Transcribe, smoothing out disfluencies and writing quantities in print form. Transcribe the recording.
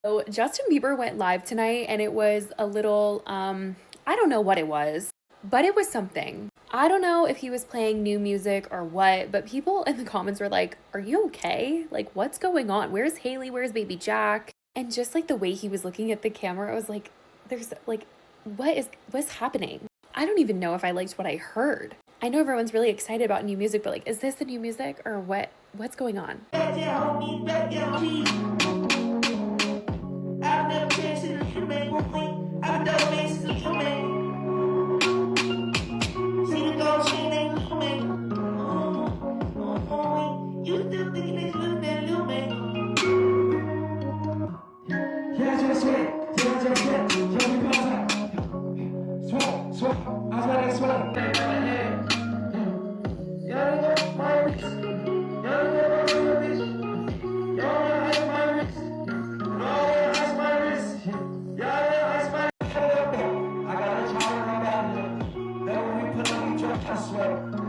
So Justin Bieber went live tonight and it was a little, I don't know what it was, but it was something. I don't know if he was playing new music or what, but people in the comments were like, "Are you okay? Like, what's going on? Where's Haley? Where's baby Jack?" And just like the way he was looking at the camera, I was like, there's like, what's happening? I don't even know if I liked what I heard. I know everyone's really excited about new music, but like, is this the new music or what's going on? I swear.